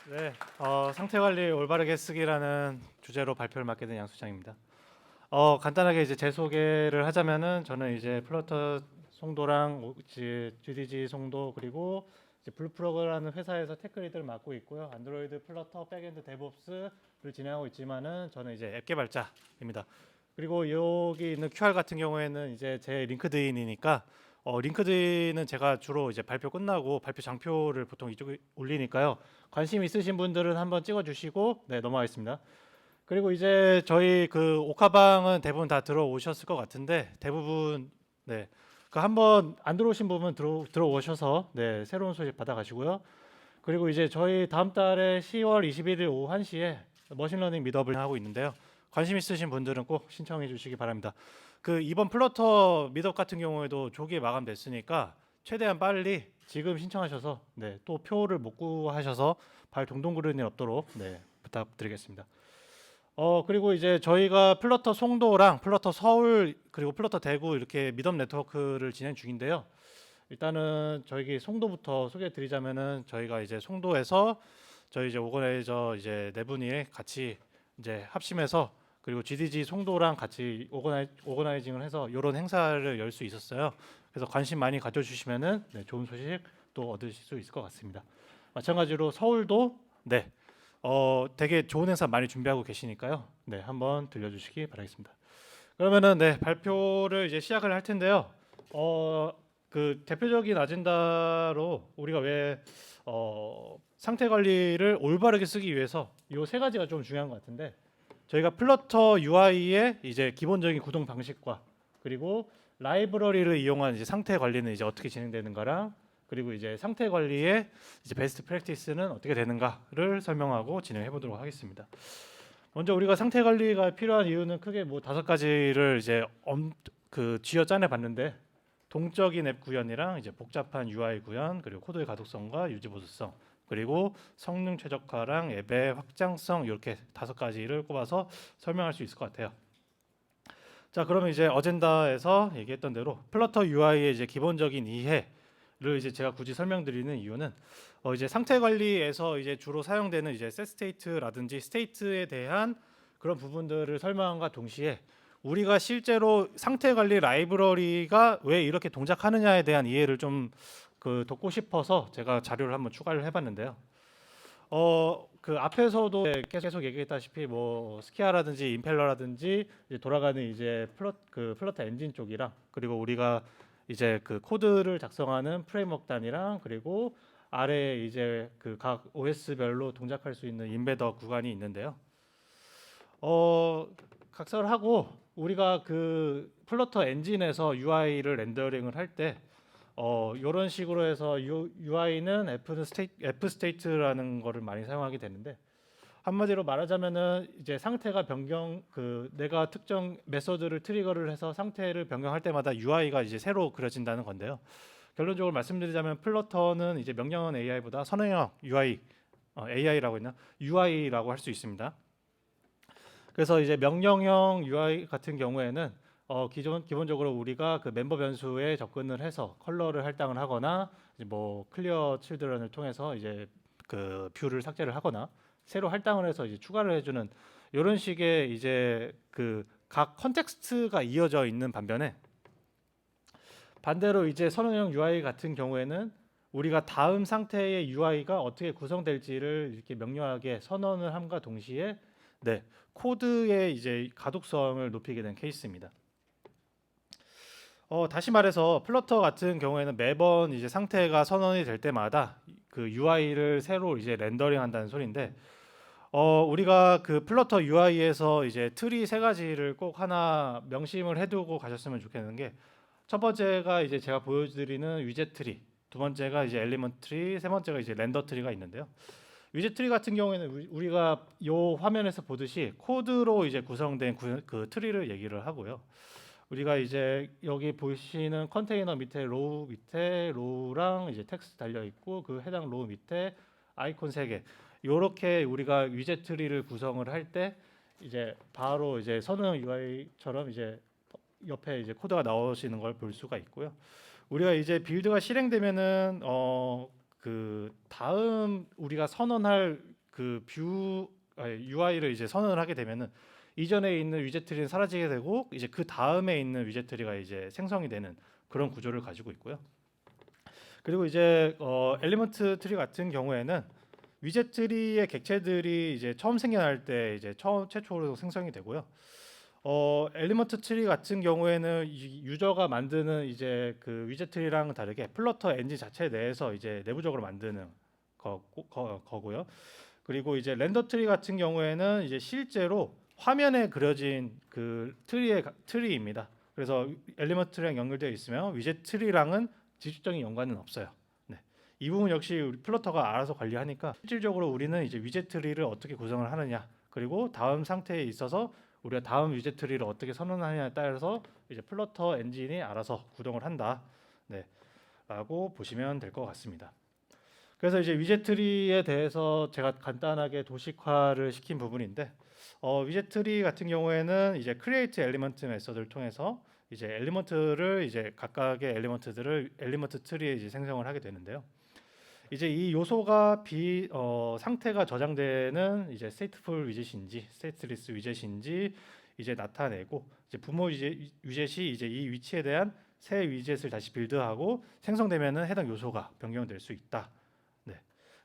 네, 상태 관리 올바르게 쓰기라는 주제로 발표를 맡게 된 양수장입니다. 간단하게 이제 제 소개를 하자면은 저는 이제 플러터 송도랑 이제 GDG 송도 그리고 이제 블루프로그라는 회사에서 테크리드를 맡고 있고요. 안드로이드 플러터 백엔드 데브옵스를 진행하고 있지만은 저는 이제 앱 개발자입니다. 그리고 여기 있는 QR 같은 경우에는 이제 제 링크드인이니까 링크드인은 제가 주로 이제 발표 끝나고 발표 장표를 보통 이쪽에 올리니까요. 관심 있으신 분들은 한번 찍어주시고 네 넘어가겠습니다. 그리고 이제 저희 그 오카방은 대부분 다 들어오셨을 것 같은데 대부분 네. 그 한번 안 들어오신 부분 들어오셔서 네, 새로운 소식 받아가시고요. 그리고 이제 저희 다음 달에 10월 21일 오후 1시에 머신러닝 미더블 하고 있는데요. 관심 있으신 분들은 꼭 신청해 주시기 바랍니다. 그 이번 플러터 미덕 같은 경우에도 조기에 마감됐으니까 최대한 빨리 지금 신청하셔서 네, 또 표를 못 구하셔서 발 동동 구르는 일 없도록 네, 부탁드리겠습니다. 그리고 이제 저희가 플러터 송도랑 플러터 서울 그리고 플러터 대구 이렇게 미덕 네트워크를 진행 중인데요. 일단은 저희 송도부터 소개해 드리자면은 저희가 이제 송도에서 저희 이제 오거나이저 이제 네 분이 같이 이제 합심해서 그리고 GDG 송도랑 같이 오거나이징을 해서 이런 행사를 열 수 있었어요. 그래서 관심 많이 가져주시면은 네, 좋은 소식 또 얻으실 수 있을 것 같습니다. 마찬가지로 서울도 네, 되게 좋은 행사 많이 준비하고 계시니까요. 네, 한번 들려주시기 바라겠습니다. 그러면은 네 발표를 이제 시작을 할 텐데요. 그 대표적인 아젠다로 우리가 왜 상태 관리를 올바르게 쓰기 위해서 이 세 가지가 좀 중요한 것 같은데 저희가 플러터 UI의 이제 기본적인 구동 방식과 그리고 라이브러리를 이용한 이제 상태 관리는 이제 어떻게 진행되는가랑 그리고 이제 상태 관리의 이제 베스트 프랙티스는 어떻게 되는가를 설명하고 진행해 보도록 하겠습니다. 먼저 우리가 상태 관리가 필요한 이유는 크게 뭐 5가지를 이제 쥐어 짜내 봤는데 동적인 앱 구현이랑 이제 복잡한 UI 구현 그리고 코드의 가독성과 유지 보수성 그리고 성능 최적화랑 앱의 확장성 이렇게 5가지를 꼽아서 설명할 수 있을 것 같아요. 자, 그러면 이제 어젠다에서 얘기했던 대로 플러터 UI의 이제 기본적인 이해를 이제 제가 굳이 설명드리는 이유는 이제 상태 관리에서 이제 주로 사용되는 이제 set state라든지 state에 대한 그런 부분들을 설명함과 동시에 우리가 실제로 상태 관리 라이브러리가 왜 이렇게 동작하느냐에 대한 이해를 좀 그 돕고 싶어서 제가 자료를 한번 추가를 해봤는데요. 그 앞에서도 계속 얘기했다시피 뭐 스키아라든지 임펠러라든지 이제 돌아가는 이제 플러터 엔진 쪽이랑 그리고 우리가 이제 그 코드를 작성하는 프레임워크 단이랑 그리고 아래 이제 그 각 OS별로 동작할 수 있는 인베더 구간이 있는데요. 각설을 하고 우리가 그 플러터 엔진에서 UI를 렌더링을 할 때 이런 식으로 해서 UI는 F 스테이트라는 거를 많이 사용하게 되는데 한마디로 말하자면은 이제 상태가 변경 그 내가 특정 메소드를 트리거를 해서 상태를 변경할 때마다 UI가 이제 새로 그려진다는 건데요. 결론적으로 말씀드리자면 플러터는 이제 명령형 AI보다 선행형 UI AI라고 했나 UI라고 할 수 있습니다. 그래서 이제 명령형 UI 같은 경우에는 기본적으로 우리가 그 멤버 변수에 접근을 해서 컬러를 할당을 하거나 이제 뭐 클리어 칠드런을 통해서 이제 그 뷰를 삭제를 하거나 새로 할당을 해서 이제 추가를 해주는 이런 식의 이제 그 각 컨텍스트가 이어져 있는 반대로 이제 선언형 UI 같은 경우에는 우리가 다음 상태의 UI가 어떻게 구성될지를 이렇게 명료하게 선언을 함과 동시에 네, 코드의 이제 가독성을 높이게 된 케이스입니다. 다시 말해서 플러터 같은 경우에는 매번 이제 상태가 선언이 될 때마다 그 UI를 새로 이제 렌더링 한다는 소리인데 우리가 그 플러터 UI에서 이제 트리 세 가지를 꼭 하나 명심을 해두고 가셨으면 좋겠는 게 첫 번째가 이제 제가 보여드리는 위젯 트리, 두 번째가 이제 엘리먼트 트리, 세 번째가 이제 렌더 트리가 있는데요. 위젯 트리 같은 경우에는 우리가 요 화면에서 보듯이 코드로 이제 구성된 그 트리를 얘기를 하고요. 우리가 이제 여기 보시는 컨테이너 밑에 로우 밑에 로우랑 이제 텍스트 달려 있고 그 해당 로우 밑에 아이콘 3개. 요렇게 우리가 위젯 트리를 구성을 할 때 이제 바로 이제 선언형 UI처럼 이제 옆에 이제 코드가 나오시는 걸 볼 수가 있고요. 우리가 이제 빌드가 실행되면은 그 다음 우리가 선언할 그 UI를 이제 선언을 하게 되면은 이전에 있는 위젯 트리는 사라지게 되고 이제 그 다음에 있는 위젯 트리가 이제 생성이 되는 그런 구조를 가지고 있고요. 그리고 이제 엘리먼트 트리 같은 경우에는 위젯 트리의 객체들이 이제 처음 생겨날 때 이제 최초로 생성이 되고요. 엘리먼트 트리 같은 경우에는 유저가 만드는 이제 그 위젯 트리랑 다르게 플러터 엔진 자체 내에서 이제 내부적으로 만드는 거고요. 그리고 이제 렌더 트리 같은 경우에는 이제 실제로 화면에 그려진 그 트리입니다. 그래서 엘리먼트 트리랑 연결되어 있으면 위젯 트리랑은 직접적인 연관은 없어요. 네. 이 부분 역시 우리 플러터가 알아서 관리하니까 실질적으로 우리는 이제 위젯 트리를 어떻게 구성을 하느냐, 그리고 다음 상태에 있어서 우리가 다음 위젯 트리를 어떻게 선언하느냐에 따라서 이제 플러터 엔진이 알아서 구동을 한다. 네. 라고 보시면 될 것 같습니다. 그래서 이제 위젯 트리에 대해서 제가 간단하게 도식화를 시킨 부분인데, 위젯 트리 같은 경우에는 이제 create element 메서드를 통해서 이제 엘리먼트를 이제 각각의 엘리먼트들을 엘리먼트 트리에 이제 생성을 하게 되는데요. 이제 이 요소가 상태가 저장되는 이제 stateful 위젯인지 stateless 위젯인지 이제 나타내고, 이제 부모 위젯이 이제 이 위치에 대한 새 위젯을 다시 빌드하고 생성되면은 해당 요소가 변경될 수 있다. 네,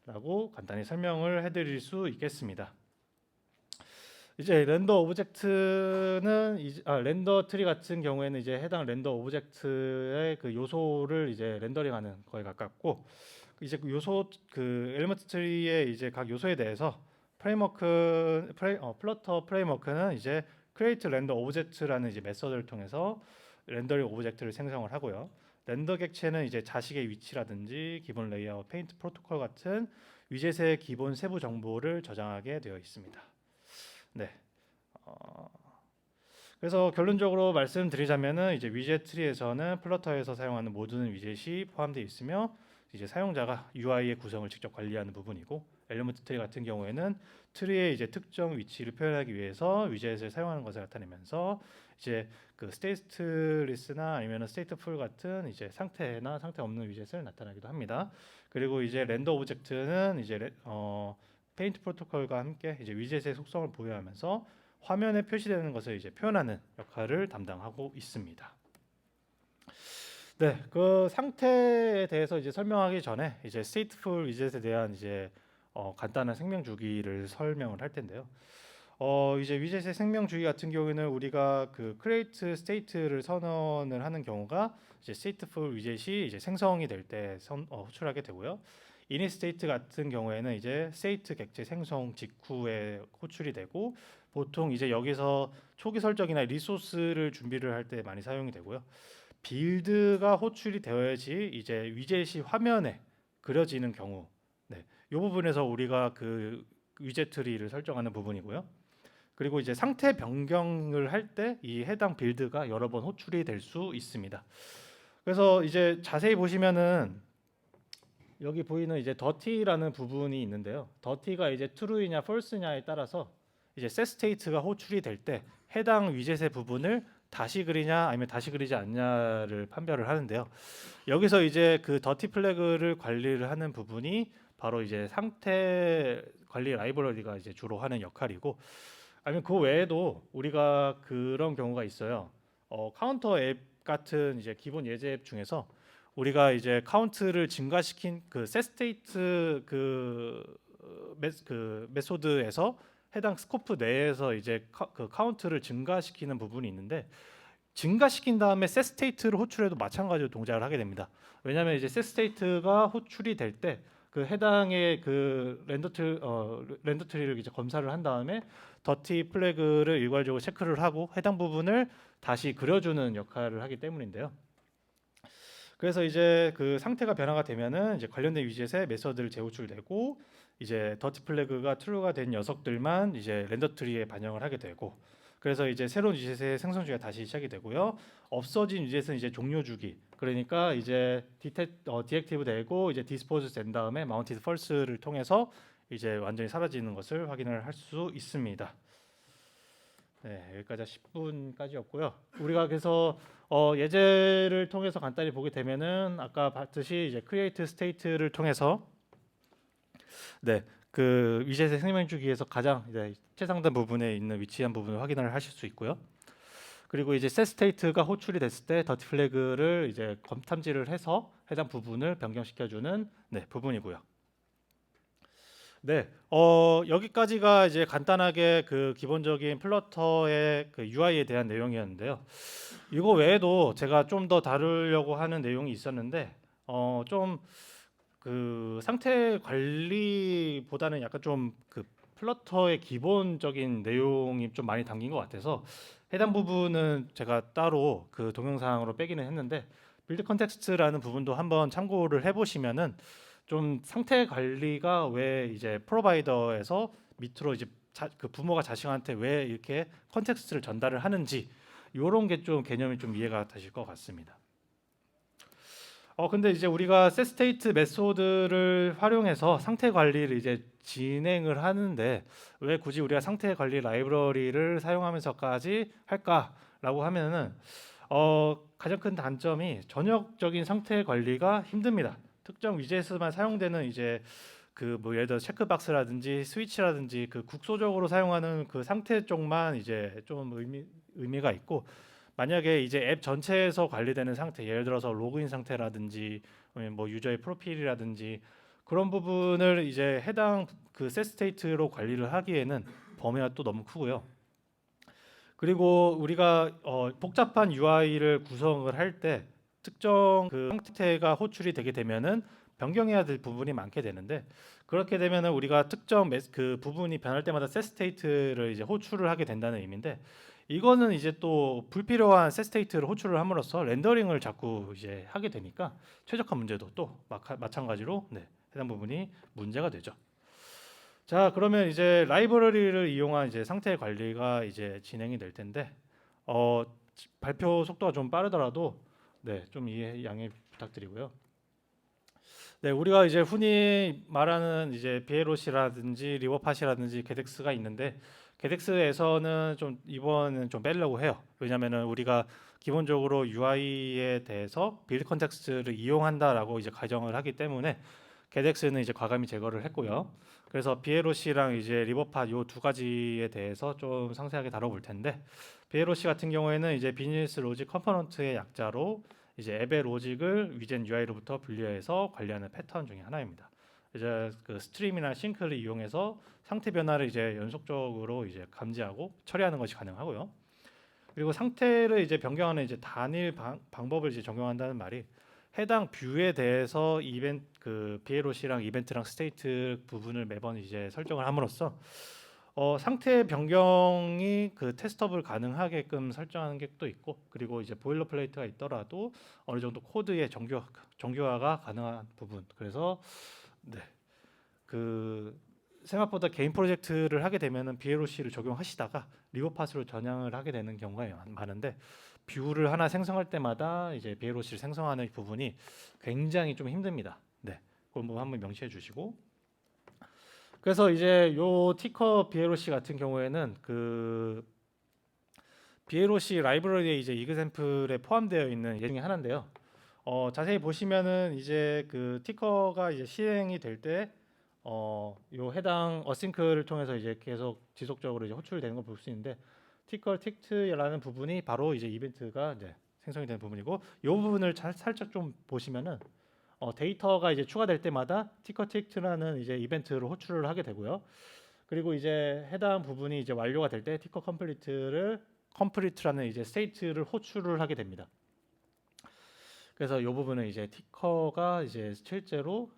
라고 간단히 설명을 해드릴 수 있겠습니다. 이제 렌더 오브젝트는 렌더 트리 같은 경우에는 이제 해당 렌더 오브젝트의 그 요소를 이제 렌더링하는 거에 가깝고, 이제 그 요소 그 엘리먼트 트리의 이제 각 요소에 대해서 플러터 프레임워크는 이제 create render object라는 이제 메서드를 통해서 렌더링 오브젝트를 생성을 하고요. 렌더 객체는 이제 자식의 위치라든지 기본 레이아웃, 페인트 프로토콜 같은 위젯의 기본 세부 정보를 저장하게 되어 있습니다. 네. 그래서 결론적으로 말씀드리자면은 이제 위젯 트리에서는 플러터에서 사용하는 모든 위젯이 포함되어 있으며 이제 사용자가 UI의 구성을 직접 관리하는 부분이고, 엘리먼트 트리 같은 경우에는 트리의 이제 특정 위치를 표현하기 위해서 위젯을 사용하는 것을 나타내면서 이제 그 스테이트리스나 아니면 스테이트풀 같은 이제 상태나 상태 없는 위젯을 나타내기도 합니다. 그리고 이제 렌더 오브젝트는 이제 페인트 프로토콜과 함께 이제 위젯의 속성을 보유하면서 화면에 표시되는 것을 이제 표현하는 역할을 담당하고 있습니다. 네, 그 상태에 대해서 이제 설명하기 전에 이제 stateful 위젯에 대한 이제 간단한 생명 주기를 설명을 할 텐데요. 이제 위젯의 생명 주기 같은 경우에는 우리가 그 create state를 선언을 하는 경우가 이제 stateful 위젯이 이제 생성이 될 때 호출하게 되고요. init state 같은 경우에는 이제 state 객체 생성 직후에 호출이 되고, 보통 이제 여기서 초기 설정이나 리소스를 준비를 할 때 많이 사용이 되고요. 빌드가 호출이 되어야지 이제 위젯이 화면에 그려지는 경우, 네, 이 부분에서 우리가 그 위젯 트리를 설정하는 부분이고요. 그리고 이제 상태 변경을 할 때 이 해당 빌드가 여러 번 호출이 될 수 있습니다. 그래서 이제 자세히 보시면은 여기 보이는 이제 더티라는 부분이 있는데요. 더티가 이제 true이냐 false냐에 따라서 이제 set state가 호출이 될 때 해당 위젯의 부분을 다시 그리냐 아니면 다시 그리지 않냐를 판별을 하는데요. 여기서 이제 그 더티 플래그를 관리를 하는 부분이 바로 이제 상태 관리 라이브러리가 이제 주로 하는 역할이고, 아니면 그 외에도 우리가 그런 경우가 있어요. 카운터 앱 같은 이제 기본 예제 앱 중에서 우리가 이제 카운트를 증가시킨 그 setState 그 메소드에서 해당 스코프 내에서 이제 그 카운트를 증가시키는 부분이 있는데, 증가시킨 다음에 setState를 호출해도 마찬가지로 동작을 하게 됩니다. 왜냐하면 이제 setState가 호출이 될 때 그 해당의 그 렌더 트리를 이제 검사를 한 다음에 더티 플래그를 일괄적으로 체크를 하고 해당 부분을 다시 그려주는 역할을 하기 때문인데요. 그래서 이제 그 상태가 변화가 되면은 이제 관련된 위젯에 메서드를 재호출되고, 이제 더티 플래그가 true가 된 녀석들만 이제 렌더 트리에 반영을 하게 되고, 그래서 이제 새로운 위젯의 생성 주기가 다시 시작이 되고요. 없어진 위젯은 이제 종료 주기. 그러니까 이제 디액티브 되고 이제 디스포즈 된 다음에 마운티드 펄스를 통해서 이제 완전히 사라지는 것을 확인을 할 수 있습니다. 네, 여기까지 10분까지였고요. 우리가 그래서 예제를 통해서 간단히 보게 되면은 아까 봤듯이 이제 create state를 통해서, 네, 그 위젯의 생명 주기에서 가장 이제 최상단 부분에 있는 위치한 부분을 확인을 하실 수 있고요. 그리고 이제 set state가 호출이 됐을 때 더티 플래그를 이제 탐지를 해서 해당 부분을 변경시켜주는 부분이고요. 네, 여기까지가 이제 간단하게 그 기본적인 플러터의 그 UI에 대한 내용이었는데요. 이거 외에도 제가 좀 더 다루려고 하는 내용이 있었는데, 좀 그 상태 관리보다는 약간 좀 그 플러터의 기본적인 내용이 좀 많이 담긴 것 같아서 해당 부분은 제가 따로 그 동영상으로 빼기는 했는데 빌드 컨텍스트라는 부분도 한번 참고를 해보시면은 좀 상태 관리가 왜 이제 프로바이더에서 밑으로 이제 그 부모가 자식한테 왜 이렇게 컨텍스트를 전달을 하는지 이런 게 좀 개념이 좀 이해가 되실 것 같습니다. 근데 이제 우리가 set state 메소드를 활용해서 상태 관리를 이제 진행을 하는데 왜 굳이 우리가 상태 관리 라이브러리를 사용하면서까지 할까라고 하면은 가장 큰 단점이 전역적인 상태 관리가 힘듭니다. 특정 위젯에만 사용되는 이제 그 뭐 예를 들어 체크박스라든지 스위치라든지 그 국소적으로 사용하는 그 상태 쪽만 이제 좀 의미가 있고 만약에 이제 앱 전체에서 관리되는 상태 예를 들어서 로그인 상태라든지 뭐 유저의 프로필이라든지 그런 부분을 이제 해당 그 set state로 관리를 하기에는 범위가 또 너무 크고요. 그리고 우리가 복잡한 UI를 구성을 할 때 특정 그 상태가 호출이 되게 되면은 변경해야 될 부분이 많게 되는데 그렇게 되면은 우리가 특정 그 부분이 변할 때마다 set state를 이제 호출을 하게 된다는 의미인데 이거는 이제 또 불필요한 set state를 호출을 함으로써 렌더링을 자꾸 이제 하게 되니까 최적화 문제도 또 마찬가지로 해당 부분이 문제가 되죠. 자, 그러면 이제 라이브러리를 이용한 이제 상태 관리가 이제 진행이 될 텐데 발표 속도가 좀 빠르더라도 좀 이해 양해 부탁드리고요. 우리가 이제 흔히 말하는 이제 비에롯이라든지 리버팟이라든지 게덱스가 있는데 게덱스에서는 좀 이번은 좀 빼려고 해요. 왜냐면은 우리가 기본적으로 UI에 대해서 빌드 컨텍스트를 이용한다라고 이제 가정을 하기 때문에 게덱스는 이제 과감히 제거를 했고요. 그래서 비에롯이랑 이제 리버팟 요 두 가지에 대해서 좀 상세하게 다뤄볼 텐데 비에롯 같은 경우에는 이제 비즈니스 로직 컴포넌트의 약자로 이제 앱의 로직을 위젠 UI로부터 분리해서 관리하는 패턴 중에 하나입니다. 이제 그 스트림이나 싱크를 이용해서 상태 변화를 이제 연속적으로 이제 감지하고 처리하는 것이 가능하고요. 그리고 상태를 이제 변경하는 이제 단일 방법을 이제 적용한다는 말이 해당 뷰에 대해서 이벤트 그 비에롯이랑 이벤트랑 스테이트 부분을 매번 이제 설정을 함으로써 상태 변경이 그 테스터블 가능하게끔 설정하는 게 또 있고 그리고 이제 보일러플레이트가 있더라도 어느 정도 코드의 정교화가 가능한 부분 그래서 그 생각보다 개인 프로젝트를 하게 되면은 비에롯을 적용하시다가 리버팟으로 전향을 하게 되는 경우가 많은데 뷰를 하나 생성할 때마다 이제 비에롯을 생성하는 부분이 굉장히 좀 힘듭니다. 그걸 뭐 한번 명시해 주시고 그래서 이제 요 티커 비에롯 같은 경우에는 그 비에롯 라이브러리에 이제 이그샘플에 포함되어 있는 예 중에 하나인데요. 자세히 보시면은 이제 그 티커가 이제 실행이 될 때 요 해당 어싱크를 통해서 이제 계속 지속적으로 이제 호출되는 걸 볼 수 있는데 티커 틱트라는 부분이 바로 이제 이벤트가 이제 생성이 되는 부분이고 이 부분을 살짝 좀 보시면은 데이터가 이제 추가될 때마다 티커 틱트라는 이제 이벤트로 호출을 하게 되고요. 그리고 이제 해당 부분이 이제 완료가 될 때 티커 컴플리트라는 이제 스테이트를 호출을 하게 됩니다. 그래서 이 부분은 이제 티커가 이제 실제로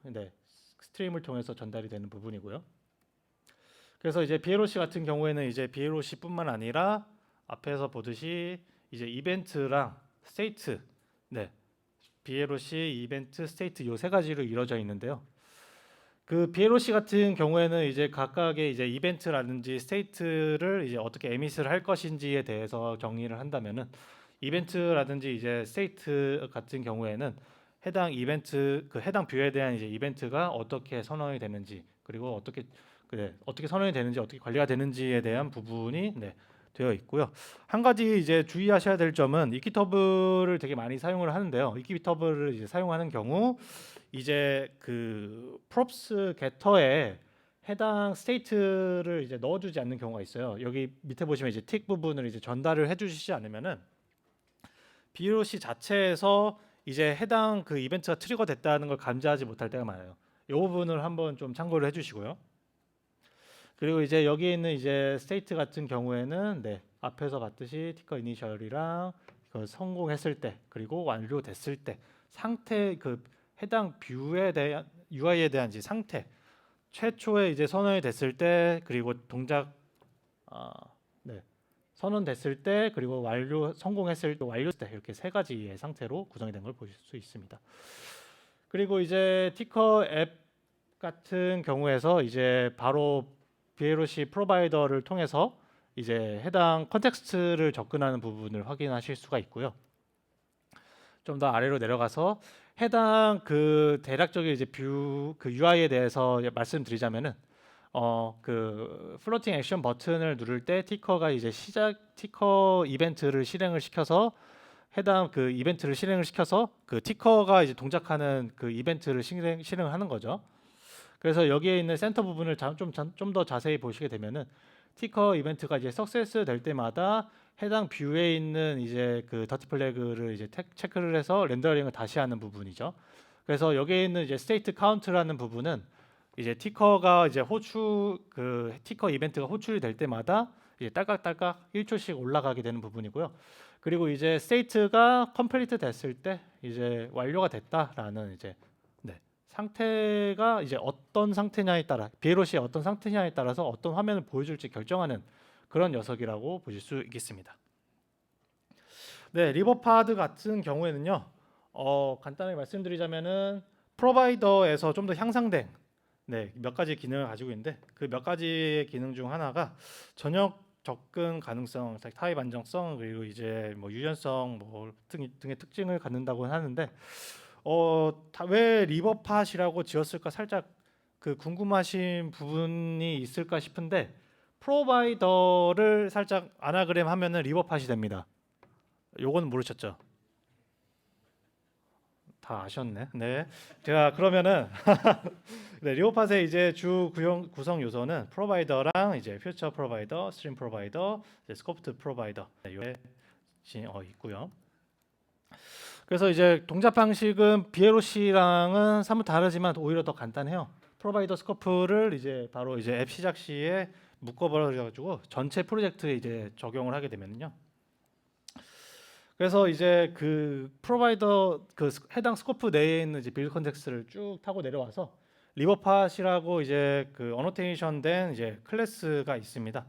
스트림을 통해서 전달이 되는 부분이고요. 그래서 이제 비에롯 같은 경우에는 이제 비에롯뿐만 아니라 앞에서 보듯이 이제 이벤트랑 스테이트, 비에롯, 이벤트, 스테이트 요 세 가지로 이루어져 있는데요. 그 비에롯 같은 경우에는 이제 각각의 이제 이벤트라든지 스테이트를 이제 어떻게 에밋을 할 것인지에 대해서 정의를 한다면은 이벤트라든지 이제 스테이트 같은 경우에는 해당 이벤트 그 해당 뷰에 대한 이제 이벤트가 어떻게 선언이 되는지 그리고 어떻게 선언이 되는지 어떻게 관리가 되는지에 대한 부분이 되어 있고요. 한 가지 이제 주의하셔야 될 점은 이키터블을 되게 많이 사용을 하는데요. 이키터블을 이제 사용하는 경우 이제 그 프롭스 게터에 해당 스테이트를 이제 넣어주지 않는 경우가 있어요. 여기 밑에 보시면 이제 틱 부분을 이제 전달을 해주시지 않으면은 BOC 자체에서 이제 해당 그 이벤트가 트리거 됐다는 걸 감지하지 못할 때가 많아요. 이 부분을 한번 좀 참고를 해주시고요. 그리고 이제 여기 있는 이제 스테이트 같은 경우에는 네, 앞에서 봤듯이 티커 이니셜이랑 그 성공했을 때 그리고 완료됐을 때 상태 그 해당 뷰에 대한 UI에 대한 이제 상태 최초에 이제 선언이 됐을 때 그리고 동작 네, 선언됐을 때 그리고 완료 성공했을 때 완료했을 때 이렇게 세 가지의 상태로 구성이 된 걸 보실 수 있습니다. 그리고 이제 티커 앱 같은 경우에서 이제 바로 BLOC 프로바이더를 통해서 이제 해당 컨텍스트를 접근하는 부분을 확인하실 수가 있고요. 좀 더 아래로 내려가서 해당 그 대략적인 이제 뷰 그 UI에 대해서 말씀드리자면은 그 플로팅 액션 버튼을 누를 때 티커가 이제 티커 이벤트를 실행을 시켜서 해당 그 이벤트를 실행을 시켜서 그 티커가 이제 동작하는 그 이벤트를 실행하는 거죠. 그래서 여기에 있는 센터 부분을 좀 더 자세히 보시게 되면은 티커 이벤트가 이제 석세스 될 때마다 해당 뷰에 있는 이제 그 더티 플래그를 이제 체크를 해서 렌더링을 다시 하는 부분이죠. 그래서 여기에 있는 이제 스테이트 카운트라는 부분은 이제 티커가 이제 그 티커 이벤트가 호출이 될 때마다 이제 딸깍딸깍 1초씩 올라가게 되는 부분이고요. 그리고 이제 스테이트가 컴플리트 됐을 때 이제 완료가 됐다라는 이제 네, 상태가 이제 어떤 상태냐에 따라 BLOC의 어떤 상태냐에 따라서 어떤 화면을 보여줄지 결정하는 그런 녀석이라고 보실 수 있겠습니다. 네, 리버파드 같은 경우에는요. 간단하게 말씀드리자면은 프로바이더에서 좀 더 향상된 네, 몇 가지 기능을 가지고 있는데 그 몇 가지의 기능 중 하나가 전역 접근 가능성, 타입 안정성 그리고 이제 뭐 유연성 뭐 등의 특징을 갖는다고 하는데 왜 리버팟이라고 지었을까 살짝 그 궁금하신 부분이 있을까 싶은데 프로바이더를 살짝 아나그램 하면은 리버팟이 됩니다. 요거는 모르셨죠? 다 아셨네. 네. 제가 그러면은 네, 리오팟의 이제 주 구성 요소는 프로바이더랑 이제 퓨처 프로바이더, 스트림 프로바이더, 스코프트 프로바이더 이게 있고요. 그래서 이제 동작 방식은 BLOC랑은 사뭇 다르지만 오히려 더 간단해요. 프로바이더 스코프를 이제 바로 이제 앱 시작 시에 묶어버려 가지고 전체 프로젝트에 이제 적용을 하게 되면요. 그래서 이제 그 프로바이더 그 해당 스코프 내에 있는 이제 빌드 컨텍스트를 쭉 타고 내려와서 리버팟이라고 이제 그 어노테이션된 이제 클래스가 있습니다.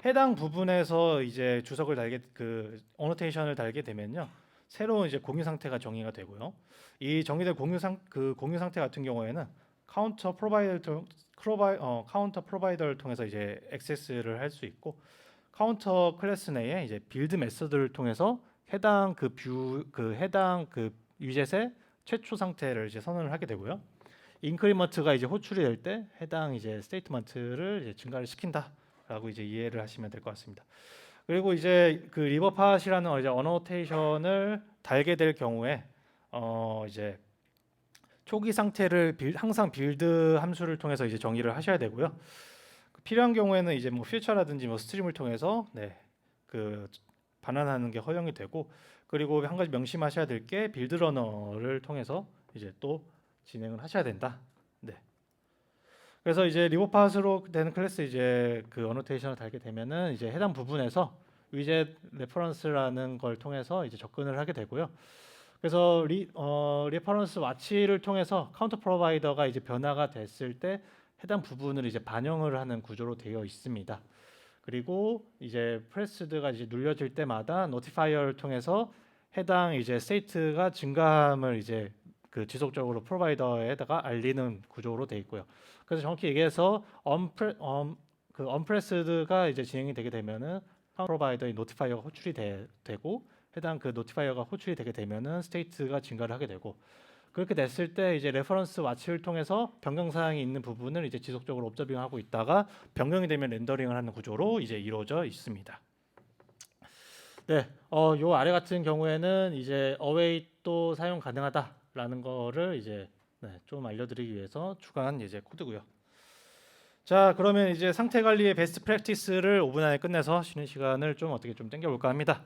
해당 부분에서 이제 주석을 달게 그 어노테이션을 달게 되면요. 새로운 이제 공유 상태가 정의가 되고요. 이 정의된 공유 상태 같은 경우에는 카운터 프로바이더를 통해서 이제 액세스를 할 수 있고 카운터 클래스 내에 이제 빌드 메서드를 통해서 해당 해당 그 위젯의 최초 상태를 이제 선언을 하게 되고요. 인크리먼트가 이제 호출이 될 때 해당 이제 스테이트먼트를 이제 증가를 시킨다라고 이제 이해를 하시면 될 것 같습니다. 그리고 이제 그 리버팟이라는 이제 어노테이션을 달게 될 경우에 이제 초기 상태를 항상 빌드 함수를 통해서 이제 정의를 하셔야 되고요. 필요한 경우에는 이제 뭐 퓨처라든지 뭐 스트림을 통해서 그 반환하는 게 허용이 되고 그리고 한 가지 명심하셔야 될 게 빌드 러너를 통해서 이제 또 진행을 하셔야 된다. 네. 그래서 이제 리버팟으로 되는 클래스 이제 그 어노테이션을 달게 되면은 이제 해당 부분에서 위젯 레퍼런스라는 걸 통해서 이제 접근을 하게 되고요. 그래서 레퍼런스 와치를 통해서 카운터 프로바이더가 이제 변화가 됐을 때 해당 부분을 이제 반영을 하는 구조로 되어 있습니다. 그리고 이제 프레스드가 이제 눌려질 때마다 노티파이어를 통해서 해당 이제 스테이트가 증가함을 이제 그 지속적으로 프로바이더에다가 알리는 구조로 되어 있고요. 그래서 정확히 얘기해서 언프레스드가 이제 진행이 되게 되면은 프로바이더의 노티파이어가 호출이 되고 해당 그 노티파이어가 호출이 되게 되면은 스테이트가 증가를 하게 되고 그렇게 됐을 때 이제 레퍼런스 와치를 통해서 변경 사항이 있는 부분을 이제 지속적으로 옵저빙하고 있다가 변경이 되면 렌더링을 하는 구조로 이제 이루어져 있습니다. 네, 요 아래 같은 경우에는 이제 어웨이도 사용 가능하다라는 거를 이제 좀 알려드리기 위해서 추가한 이제 코드고요. 자, 그러면 이제 상태 관리의 베스트 프랙티스를 5분 안에 끝내서 쉬는 시간을 좀 어떻게 좀 당겨 볼까 합니다.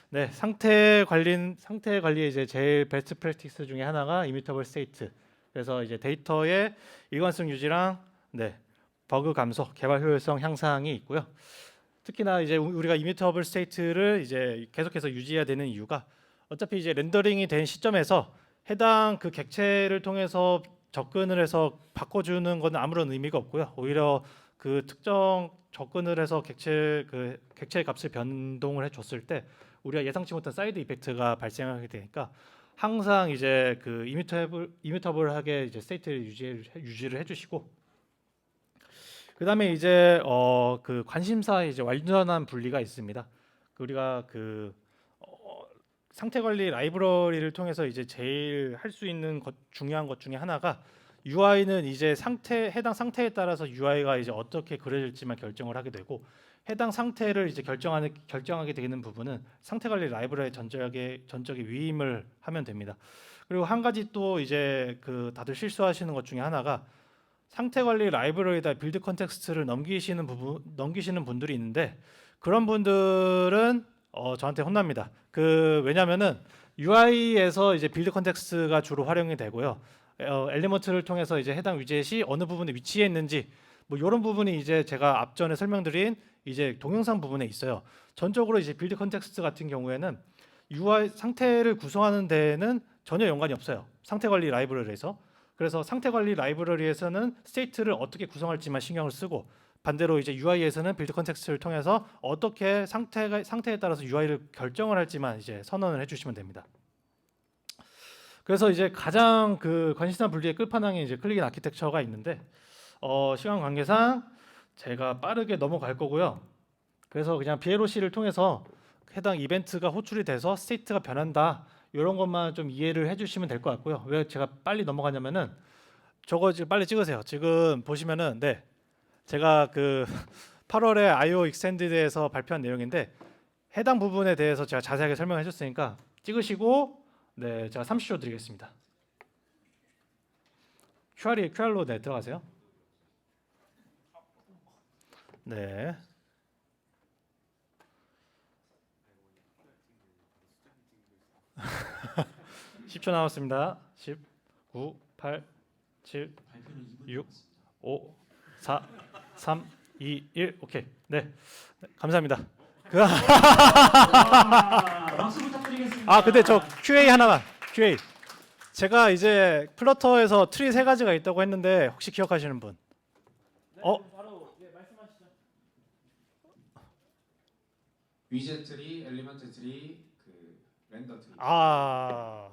네, 상태 관리의 이제 제일 베스트 프랙티스 중에 하나가 이뮤터블 스테이트. 그래서 이제 데이터의 일관성 유지랑 네, 버그 감소, 개발 효율성 향상이 있고요. 특히나 이제 우리가 이뮤터블 스테이트를 이제 계속해서 유지해야 되는 이유가 어차피 이제 렌더링이 된 시점에서 해당 그 객체를 통해서 접근을 해서 바꿔주는 건 아무런 의미가 없고요. 오히려 그 특정 접근을 해서 객체의 값을 변동을 해줬을 때 우리가 예상치 못한 사이드 이펙트가 발생하게 되니까 항상 이제 그 이뮤터블하게 이제 스테이트를 유지를 해주시고 그다음에 이제 그 관심사의 이제 완전한 분리가 있습니다. 우리가 그 상태 관리 라이브러리를 통해서 이제 제일 할 수 있는 중요한 것 중에 하나가 UI는 이제 해당 상태에 따라서 UI가 이제 어떻게 그려질지만 결정을 하게 되고 해당 상태를 이제 결정하게 되는 부분은 상태 관리 라이브러리의 전적의 위임을 하면 됩니다. 그리고 한 가지 또 이제 그 다들 실수하시는 것 중에 하나가 상태 관리 라이브러리에다 빌드 컨텍스트를 넘기시는 분들이 있는데 그런 분들은 저한테 혼납니다. 왜냐면은 UI에서 이제 빌드 컨텍스트가 주로 활용이 되고요. 엘리먼트를 통해서 이제 해당 위젯이 어느 부분에 위치해 있는지 뭐 이런 부분이 이제 제가 앞전에 설명드린 이제 동영상 부분에 있어요. 전적으로 이제 빌드 컨텍스트 같은 경우에는 UI 상태를 구성하는 데에는 전혀 연관이 없어요. 상태 관리 라이브러리에서. 그래서 상태 관리 라이브러리에서는 스테이트를 어떻게 구성할지만 신경을 쓰고 반대로 이제 UI에서는 빌드 컨텍스트를 통해서 어떻게 상태에 따라서 UI를 결정을 할지만 이제 선언을 해주시면 됩니다. 그래서 이제 가장 그 관심사 분리의 끝판왕에 이제 클릭인 아키텍처가 있는데 시간 관계상 제가 빠르게 넘어갈 거고요. 그래서 그냥 BLOC를 통해서 해당 이벤트가 호출이 돼서 스테이트가 변한다 이런 것만 좀 이해를 해주시면 될 것 같고요. 왜 제가 빨리 넘어가냐면은 저거 지금 빨리 찍으세요. 지금 보시면은 네 제가 그 8월에 IO 익스텐디드에서 발표한 내용인데 해당 부분에 대해서 제가 자세하게 설명해 줬으니까 찍으시고 네 제가 30초 드리겠습니다. QR로 네 들어가세요. 네. 10초 남았습니다. 10, 9, 8, 7, 6, 5, 4, 3, 2, 1. 오케이. 네. 감사합니다. 박수 부탁드리겠습니다. 근데 저 QA 하나만. QA. 제가 이제 플러터에서 트리 세 가지가 있다고 했는데 혹시 기억하시는 분? 바로 말씀하시죠. 위젯 트리, 엘리먼트 트리, 그 렌더 트리. 아